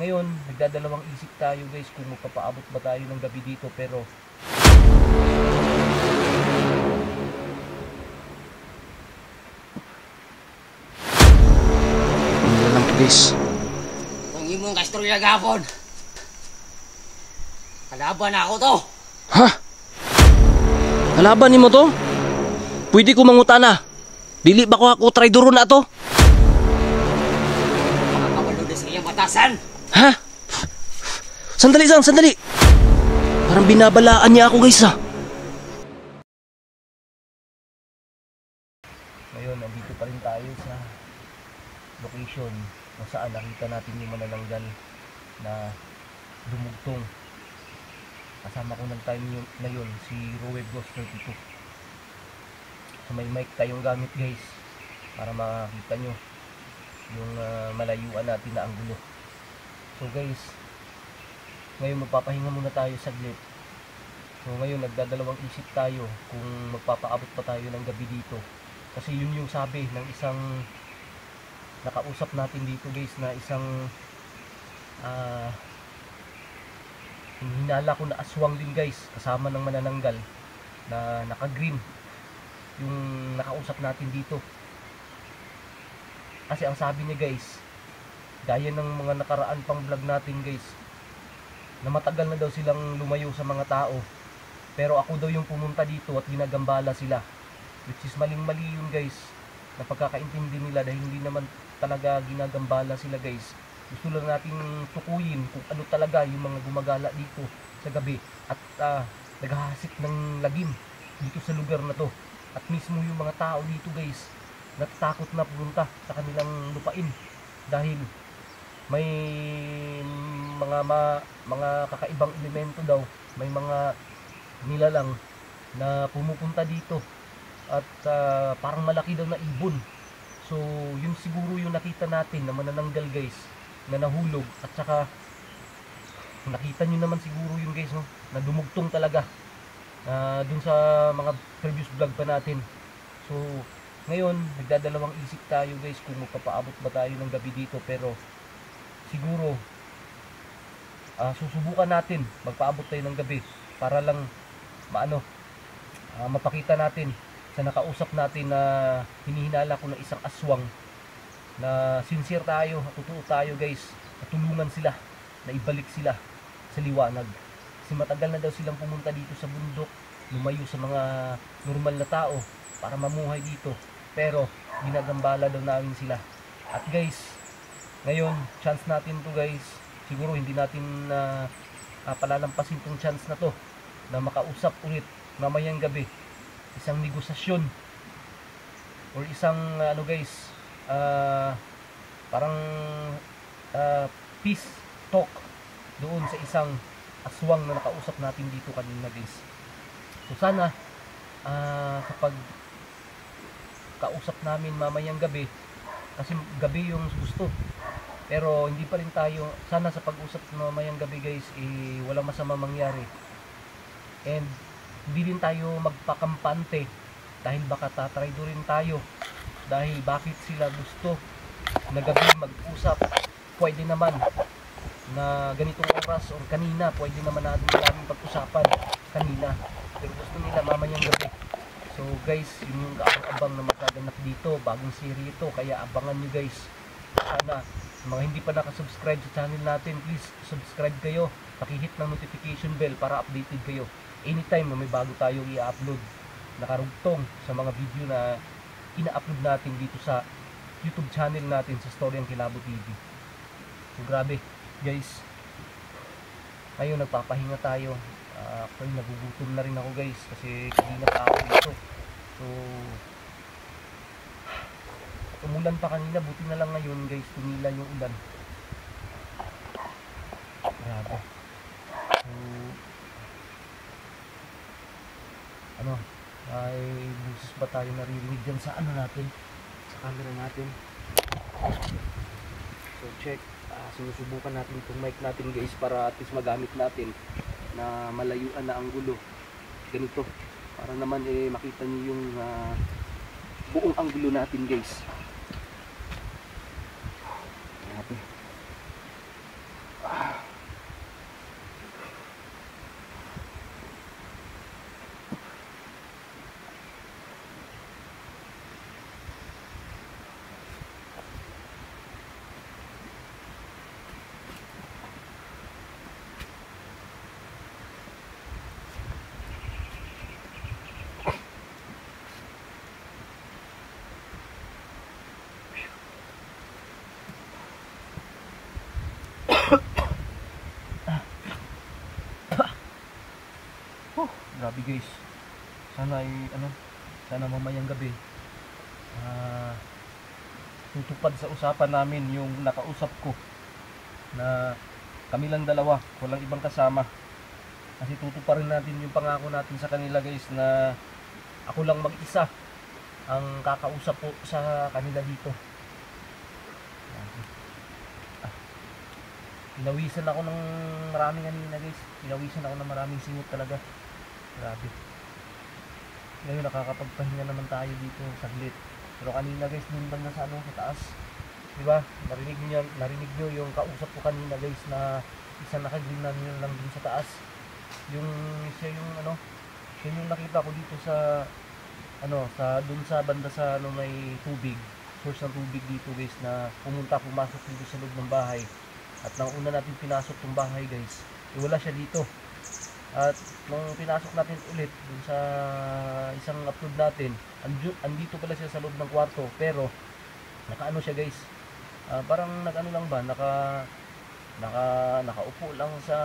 ngayon, nagdadalawang isip tayo guys kung magpapaabot ba tayo ng gabi dito, pero lang please. Kung imong kastorya gapon, kalaban ako to. Ha? Kalaban nimo to? Pwede ko mangutana. Dili ba ko ako traidoro na to? Makakawalo na sa iyang batasan. Ha? Sandali lang, sandali. Parang binabalaan niya ako guys ha. ngayon, nandito pa rin tayo sa location kung saan nakita natin yung manananggal na dumugtong. Kasama ko ng time na yun si Rowe Bros 32. So may mic tayong gamit guys para makita nyo yung malayuan natin na anggulo. So guys, ngayon magpapahinga muna tayo saglit. So ngayon nagdadalawang isip tayo kung magpapaabot pa tayo ng gabi dito. Kasi yun yung sabi ng isang nakausap natin dito guys, na isang hinala ko na aswang din guys, kasama ng manananggal na naka-green yung nakausap natin dito. Kasi ang sabi niya guys, gaya ng mga nakaraan pang vlog natin guys, na matagal na daw silang lumayo sa mga tao, pero ako daw yung pumunta dito at ginagambala sila, which is maling-mali yun guys, na pagkakaintindi nila, dahil hindi naman talaga ginagambala sila guys. Gusto lang natin tukuyin kung ano talaga yung mga gumagala dito sa gabi at naghahasik ng lagim dito sa lugar na to. At mismo yung mga tao dito guys, natatakot na pumunta sa kanilang lupain dahil may mga kakaibang elemento daw, may mga nilalang na pumupunta dito at parang malaki daw na ibon. So yun siguro yung nakita natin na manananggal guys, na nahulog, at saka nakita nyo naman siguro yung guys, no, na dumugtong talaga dun sa mga previous vlog pa natin. So ngayon nagdadalawang isip tayo guys kung magpapaabot ba tayo ng gabi dito, pero siguro susubukan natin magpaabot tayo ng gabi para lang mapakita natin sa nakausap natin na hinihinala ko ng isang aswang na sincere tayo, totoo tayo guys, natulungan sila, na ibalik sila sa liwanag. Kasi matagal na daw silang pumunta dito sa bundok, lumayo sa mga normal na tao para mamuhay dito, pero ginagambala daw namin sila. At guys, ngayon chance natin to guys, siguro hindi natin palalampasin tong chance na to, na makausap ulit mamayang gabi, isang negosasyon or isang parang peace talk doon sa isang aswang na nakausap natin dito kanina guys. So sana kapag kausap namin mamayang gabi, kasi gabi yung gusto, pero hindi pa rin tayo, sana sa pag-usap mamayang gabi guys, walang masama mangyari, and hindi din tayo magpakampante dahil baka tatraido rin tayo. Dahil bakit sila gusto na gabi mag-usap? Pwede naman na ganitong oras or kanina, pwede naman natin pag-usapan kanina, pero gusto nila mamayang gabi. So guys, yun yung kaabang na magkaganap dito, bagong series ito, kaya abangan nyo guys. Sana mga hindi pa nakasubscribe sa channel natin, please subscribe kayo, pakihit ng notification bell para updated kayo anytime na may bago tayong i-upload nakarugtong sa mga video na ina-upload natin dito sa YouTube channel natin sa Storyang Kilabot TV. So grabe guys, ngayon nagpapahinga tayo. Actually nagugutom na rin ako guys, kasi kanina pa ako dito. So umulan pa kanina, buti na lang ngayon guys tumila yung ulan. Grabe. So ay buses ba tayo naririnig dyan sa natin, sa camera natin. So check, sinusubukan natin itong mic natin guys para at least magamit natin na malayuan na anggulo ganito, para naman makita niyo yung buong anggulo natin guys. Grabe. Grabe guys. Sana ay sana mamayang gabi tutupad sa usapan namin yung nakausap ko na kami lang dalawa, walang ibang kasama. Kasi tutuparin natin yung pangako natin sa kanila guys na ako lang mag-isa ang kakausap po sa kanila dito. Pinawisan ako ng maraming kanina guys. Pinawisan ako ng maraming singot talaga. Grabe. Ngayon nakakapagpahinga naman tayo dito saglit. Pero kanina guys, dun banda sa sa taas. Diba? Narinig nyo yung kausap ko kanina guys na isang nakagreen na lang dun sa taas. Siya yung nakita ko dito sa dun sa banda sa may tubig. Source ng tubig dito guys na pumasok dito sa loob ng bahay. At nang una natin pinasok tong bahay guys, wala siya dito. At nung pinasok natin ulit dun sa isang upload natin, andito pala siya sa loob ng kwarto, pero nakaano siya guys, parang nagano lang ba, nakaupo lang sa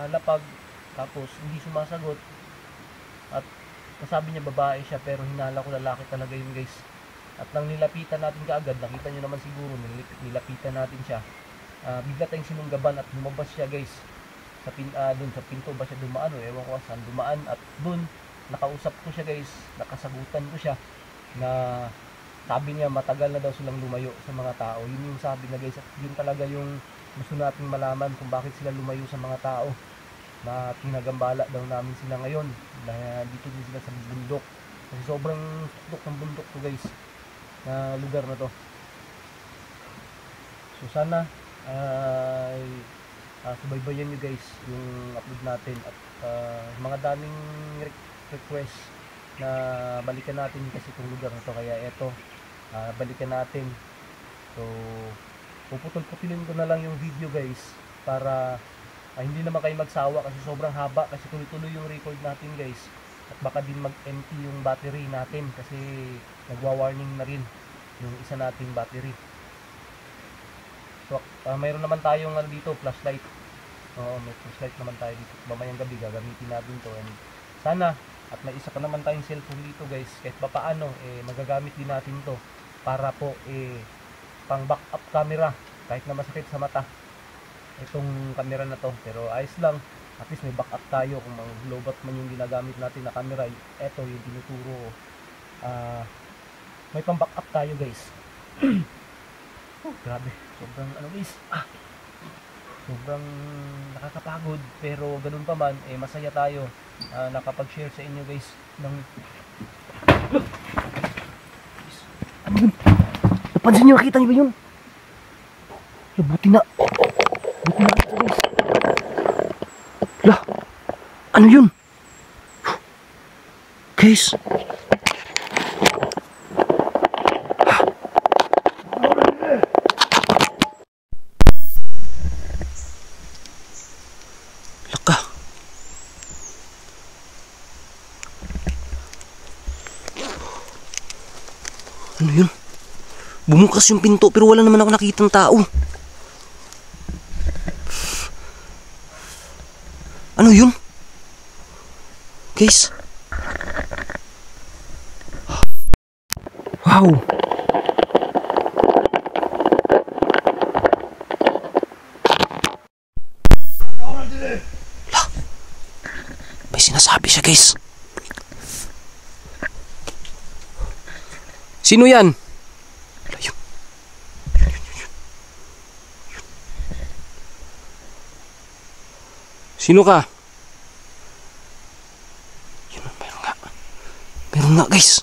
lapag, tapos hindi sumasagot. At sabi niya babae siya, pero hinala ko lalaki talaga yun guys. At nang nilapitan natin kaagad, nakita niyo naman siguro, nilapitan natin siya, bigla tayong sinunggaban at lumabas siya guys sa dun sa pinto ba siya dumaan o ewan ko saan dumaan. At dun nakausap ko siya guys, nakasagutan ko siya na sabi niya matagal na daw silang lumayo sa mga tao. Yun yung sabi na guys, at yun talaga yung gusto nating malaman kung bakit sila lumayo sa mga tao, na pinagambala daw namin sila ngayon na dito din sila sa bundok, kasi sobrang tuktok ng bundok to guys na lugar na to. So sana subaybayan nyo guys yung upload natin at mga daming request na balikan natin kasi itong lugar na to, kaya eto balikan natin. So puputol-putulin ko na lang yung video guys para hindi naman kayo magsawa kasi sobrang haba, kasi tuloy-tuloy yung record natin guys, at baka din mag-empty yung battery natin kasi nagwa-warning na rin yung isa nating battery. So, mayroon naman tayong dito, flashlight. Oo, may flashlight naman tayo dito. Mamayang gabi gagamitin natin to. And sana, at may isa pa naman tayong cellphone dito guys, kahit pa paano, magagamit din natin to para po pang backup camera, kahit na masakit sa mata itong camera na to. Pero ayos lang, at least may backup tayo kung mag-lobat man yung ginagamit natin na camera. Eto yung tinuturo ko. May pang backup tayo guys. Grabe, sobrang guys, sobrang nakakapagod, pero ganun pa man, masaya tayo nakapag-share sa inyo guys ng ano yun? Napansin nyo, nakita nyo ba yun? Buti na ito guys. Lah, ano yun? Guys, ano yun? Bumukas yung pinto pero wala naman ako nakitang tao. Ano yun? Guys. Wow. Lah. May sinasabi siya guys. Sino yan? Sino ka? Yun, meron nga guys.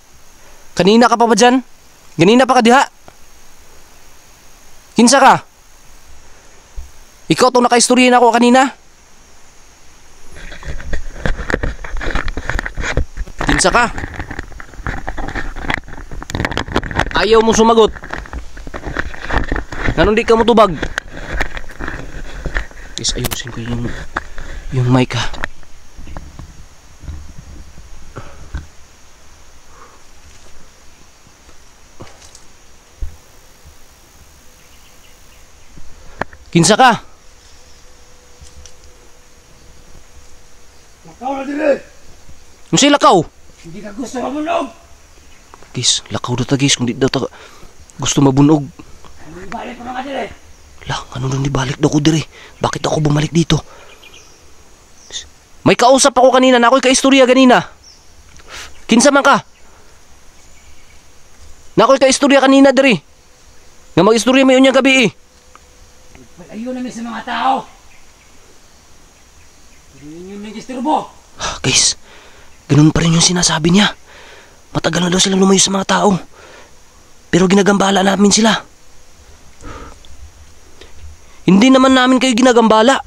Kanina ka pa ba dyan? Ganina pa ka diha? Kinsa ka? Ikaw itong nakaistorya na ako kanina? Kinsa ka? Ayaw mo sumagot. Ganun di ka mo tubag. Guys, ayusin ko yung mic ha. Kinsa ka? Ikaw na dili! Unsay lakaw? Hindi ka gusto mabunog. Guys, lakaw daw ta guys kung di daw ta gusto mabunog. Ano ibalik ko mga dire? Lah, ano nang nibalik daw ko dire? Bakit ako bumalik dito? May kausap ako kanina na ako'y kaistorya ganina. Kinsa man ka? Na ako'y kaistorya kanina dire. Nga mag-istorya may unyang gabi eh. Palayo namin sa mga tao. Hindi nyo nag-isturbo. Guys, ganun pa rin yung sinasabi niya. Matagal na daw silang lumayo sa mga tao. Pero ginagambala namin sila. Hindi naman namin kayo ginagambala.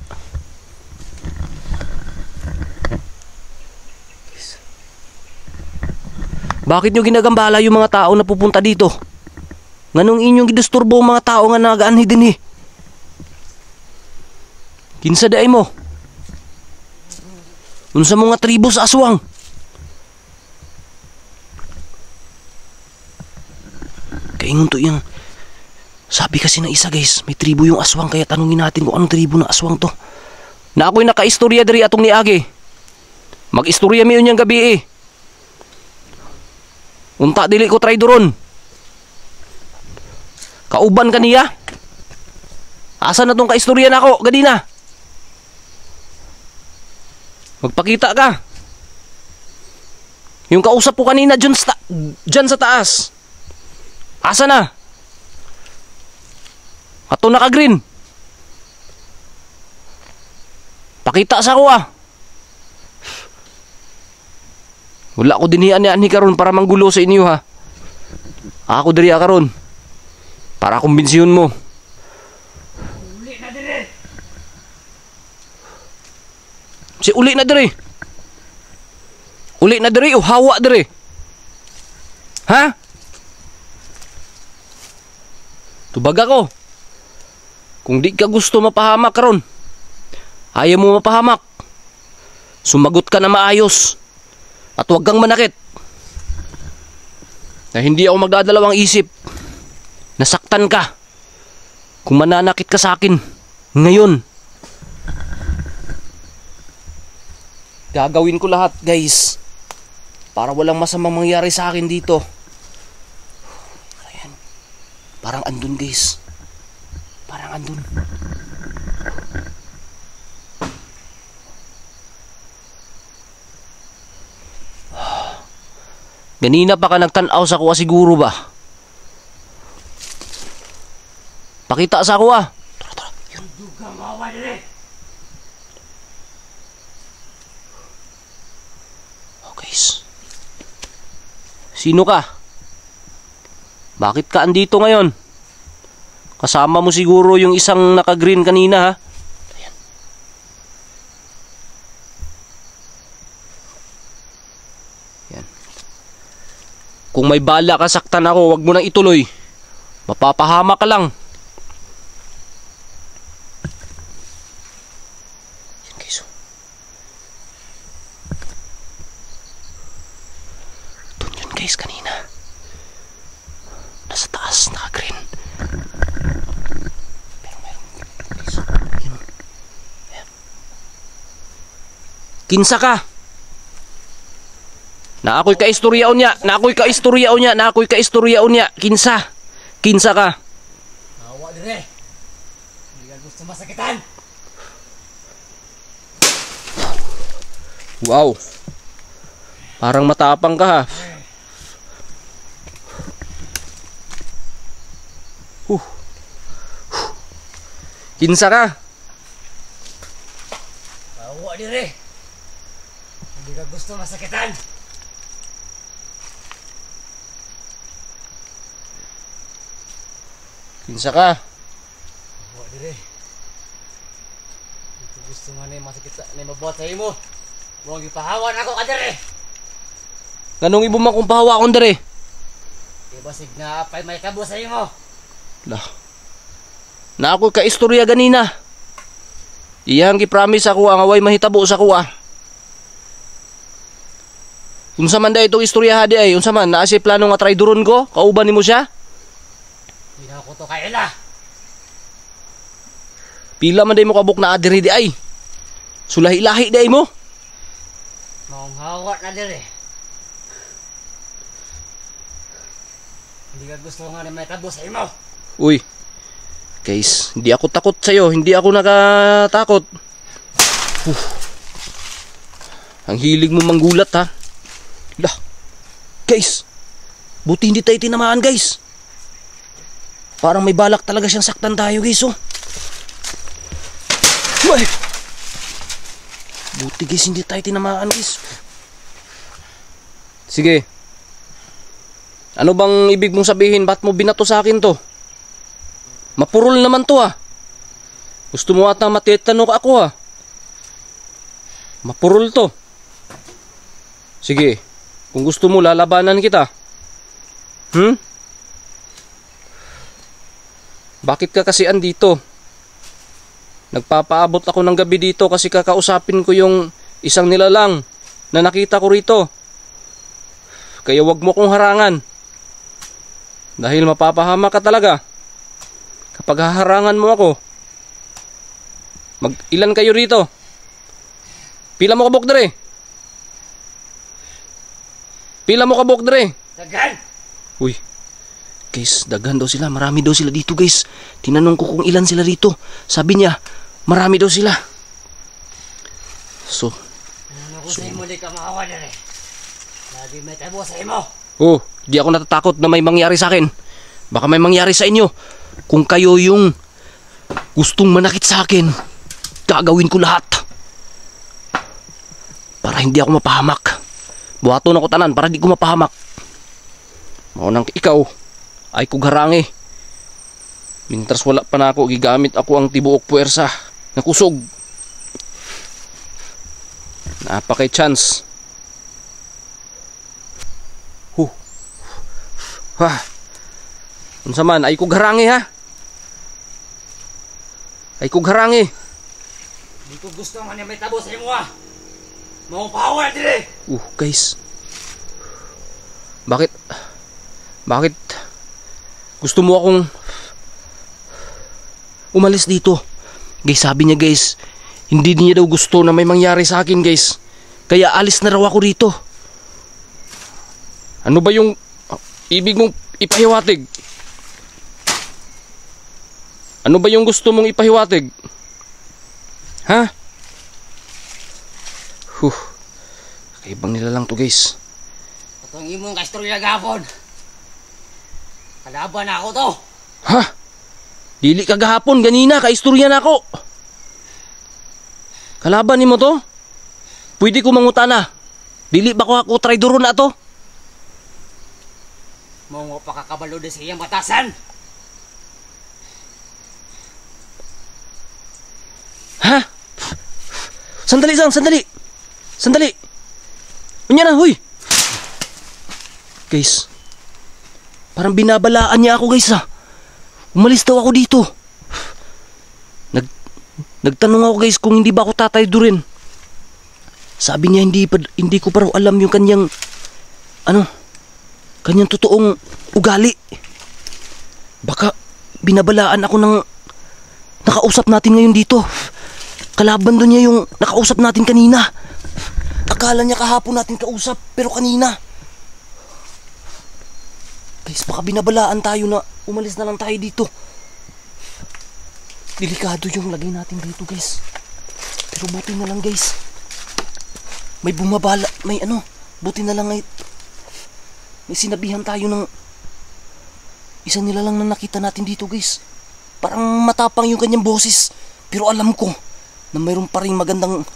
Bakit nyo ginagambala yung mga tao na pupunta dito? Nganong inyong gidisturbo ang mga tao nga nagaanhi din eh? Kinsa daay mo? Unsa mga tribo sa aswang? Kaingon to yung... Sabi kasi ng isa guys, may tribo yung aswang kaya tanungin natin kung anong tribo ng aswang to. Na ako'y nakaistorya diri atong niagi. Mag-istorya mi unyang gabi eh. Unta dili ko traidoron. Kauban kaniya. Asa na tong kaistorya nako ganina? Magpakita ka. Yung kausap ko kanina dyan sa taas. Asa na? Ato naka-green. Pakita sa ako ah. Wala ko dinihan ni karon para manggulo sa inyo ha. Ako diri karon. Para kumbinsiyon mo. Uli na dire. Si uli na diri. Uli na diri o hawa diri. Ha? Tubag ako. Kung di ka gusto mapahamak karon, ayaw mo mapahamak. Sumagot ka na maayos. At huwag kang manakit. Na hindi ako magdadalawang isip. Nasaktan ka. Kung mananakit ka sa akin. Ngayon. Gagawin ko lahat guys. Para walang masamang mangyari sa akin dito. Ayan. Parang andun guys. Parang andun. Ganina pa ka nagtanaw sa kuha siguro ba? Pakita sa kuha. Tara. Yun. Duga mawa dire. Oh guys. Sino ka? Bakit ka andito ngayon? Kasama mo siguro yung isang naka-green kanina ha? Ayan. Ayan. Kung may bala ka saktan ako, wag mo nang ituloy. Mapapahama ka lang. Ayan guys. Doon yun guys kanina. Nasa taas, naka-green. Pero mayroon guys. Yun. Ayan. Kinsa ka? Na ako'y kaistoryaon niya. Na ako'y kaistoryaon niya. Na ako'y kaistoryaon niya. Kinsa? Kinsa ka? Mawa dire. Hindi ka gusto masakitan. Wow. Parang matapang ka ha. Kinsa ka? Mawa dire. Hindi ka gusto masakitan. Kinsa ka? Mawa dire. Hindi ko gusto nga na masakitan na mabuhat sa imo. Huwag ipahawan ako ka dire. Ganong ibo man kung pahawa akong dere? Ibasig na apay may kabo sa imo. Lah. Na ako'y kaistorya ganina. Iyang gipromise ako ang away mahitabo sa kuha. Unsa man da itong istorya hadi ay, unsa man naa si plano nga traidoron ko? Kauban nimo siya? Hindi na ako to kaila. Pila man day mo kabuk na adiri di ay. Sulahi-lahi day mo. Maong hawa na dire. Hindi ka gusto nga na may tabo sa imo. Uy, guys, hindi ako takot sa'yo. Hindi ako nakatakot. Ang hilig mo manggulat, ha? Lah, guys, buti hindi tayo tinamaan, guys. Parang may balak talaga siyang saktan tayo, guys, oh. Uy! Buti, guys, hindi tayo tinamaan, guys. Sige. Ano bang ibig mong sabihin? Ba't mo binato sa akin to? Mapurol naman to, ah. Gusto mo ata matitanong ako, ah. Mapurol to. Sige, kung gusto mo lalabanan kita. Bakit ka kasi andito? Nagpapaabot ako ng gabi dito kasi kakausapin ko yung isang nilalang na nakita ko rito. Kaya wag mo kong harangan. Dahil mapapahama ka talaga. Kapag haharangan mo ako. Mag-ilan kayo rito? Pila mo kabok dere? Pila mo kabok dere? Dagan! Uy, guys, daghan daw sila. Marami daw sila dito, guys. Tinanong ko kung ilan sila rito. Sabi niya, marami daw sila. So, Ano ko sa imo di ka maawa dire. Lagi may tabo sa imo. oh, di ako natatakot na may mangyari sa akin. Baka may mangyari sa inyo. Kung kayo yung gustong manakit sa akin, gagawin ko lahat. Para hindi ako mapahamak. Buhaton ako tanan para di ko mapahamak. Maunang ikaw ay kugharangi. Mintras wala pa na ako, gigamit ako ang tibuok puwersa na kusog. Napakay chance. Ha. Unsa man ay kugharangi, ha? Ay kugharangi. Di ko gusto nga na may tabo sa imo ah. Maong pahawa na dire. Guys. Bakit gusto mo akong umalis dito? Guys, sabi niya, guys, hindi niya daw gusto na may mangyari sa akin, guys. Kaya alis na raw ako rito. Ano ba yung ibig mong ipahiwatig? Ano ba yung gusto mong ipahiwatig? Ha? Kaibang nila lang to, guys. Katong imong kaistorya gapon. Kalaban na ako to. Ha? Dili ka gahapon, ganina, kaistorya na ako. Kalaban ni mo to? Pwede ko mangutana. Dili ba ko ako traidoro na to? Maong pakakabalo din sa iyang batasan. Ha? Sandali. Unya na, huy. Guys, parang binabalaan niya ako, guys, ha. Umalis daw ako dito. Nagtanong ako, guys, kung hindi ba ako tataydurin. Sabi niya hindi ko pa raw alam yung kanyang kanyang totoong ugali. Baka binabalaan ako ng nakausap natin ngayon dito. Kalaban doon niya yung nakausap natin kanina. Akala niya kahapon natin kausap, pero kanina. Guys, baka binabalaan tayo na umalis na lang tayo dito. Delikado yung lagay natin dito, guys. Pero buti na lang, guys. May bumabala, buti na lang may sinabihan tayo ng isa nila lang na nakita natin dito, guys. Parang matapang yung kanyang boses. Pero alam ko na mayroon pa rin magandang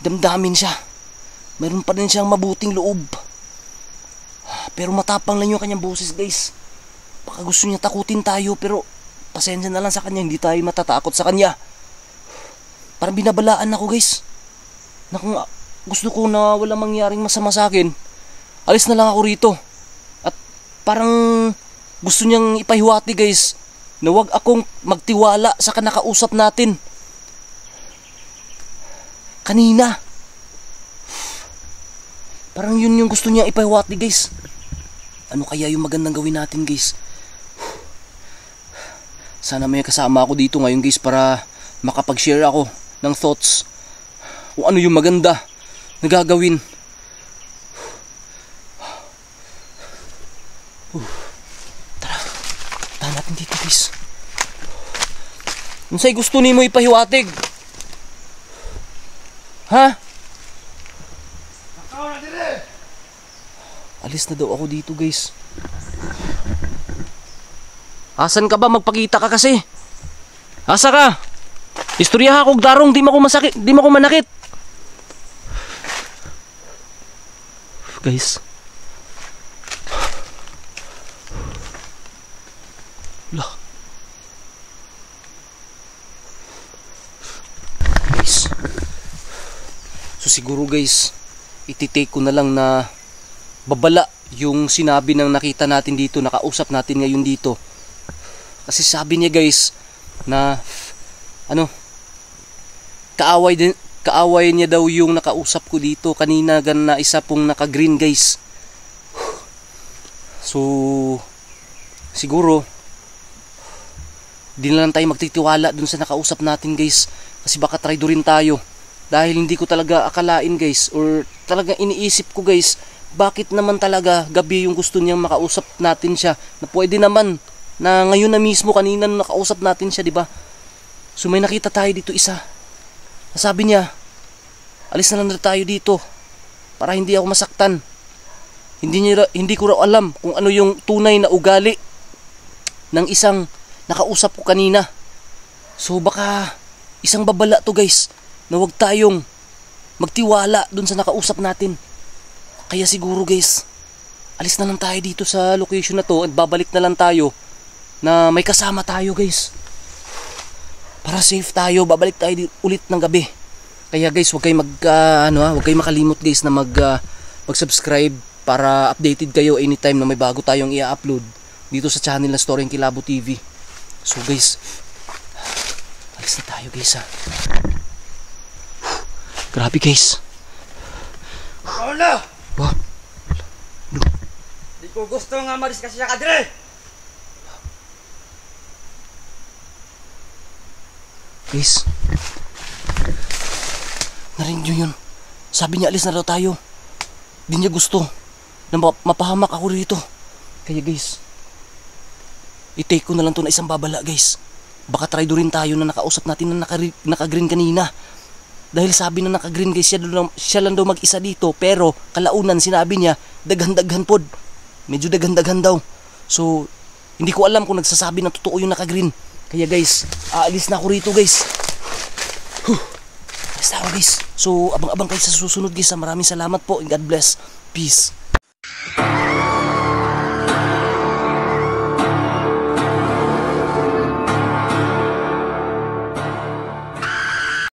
damdamin siya. Mayroon pa rin siyang mabuting loob. Pero matapang lang yung kanyang boses, guys. Baka gusto niya takutin tayo, pero pasensya na lang sa kanya, hindi tayo matatakot sa kanya. Parang binabalaan ako, guys. Na kung gusto ko na walang mangyaring masama sa akin, alis na lang ako rito. At parang gusto niyang ipahiwati, guys, na wag akong magtiwala sa kanakausap natin kanina. Parang yun yung gusto niya ipahiwati, guys. Ano kaya yung magandang gawin natin, guys? Sana may kasama ako dito ngayon, guys, para makapag-share ako ng thoughts kung ano yung maganda na gagawin. Tara. Tahan natin dito guys. Unsay gusto nimo ipahiwatig? Ha? Alis na daw ako dito guys. Asan ka ba? Magpakita ka kasi. Asa ka? Istoryaha kog darong, di mo ko masakit, di mo ko manakit. Guys. Lah. Guys. So siguro guys, ititake ko na lang na babala yung sinabi ng nakita natin dito, nakausap natin ngayon dito. Kasi sabi niya guys na kaaway niya daw yung nakausap ko dito kanina na isa pong naka-green guys. So siguro di na lang tayo magtitiwala dun sa nakausap natin guys, kasi baka traidorin tayo. Dahil hindi ko talaga akalain guys, or talaga iniisip ko guys, bakit naman talaga gabi yung gusto niyang makausap natin siya, na pwede naman na ngayon na mismo, kanina nakausap natin siya, di ba? So may nakita tayo dito isa. Sabi niya, alis na lang tayo dito para hindi ako masaktan. Hindi ko raw alam kung ano yung tunay na ugali ng isang nakausap ko kanina. So baka isang babala to guys, na huwag tayong magtiwala dun sa nakausap natin. Kaya siguro guys, alis na lang tayo dito sa location na to at babalik na lang tayo na may kasama tayo guys. Para safe tayo, babalik tayo ulit ng gabi. Kaya guys, huwag kayong huwag kayong makalimot guys na mag-subscribe para updated kayo anytime na may bago tayong i-upload dito sa channel na Storying Kilabo TV. So guys, alis na tayo guys ha. Grabe guys. Paolo! Wah. Di ko gusto nga maris kasi siya kadre! Guys, narinig nyo yun? Sabi niya alis na daw tayo. Di niya gusto na mapahamak ako rito. Kaya guys, i-take ko na lang to na isang babala guys. Baka traidorin tayo na nakausap natin na naka-green kanina. Dahil sabi na naka-green guys, siya lang daw mag-isa dito. Pero kalaunan sinabi niya, daghan-daghan pod. Medyo daghan-daghan daw. So, hindi ko alam kung nagsasabi na totoo yung naka-green. Kaya guys, aalis na ako rito guys. Alis na ako guys. So, abang-abang kayo sa susunod guys. Maraming salamat po and God bless. Peace.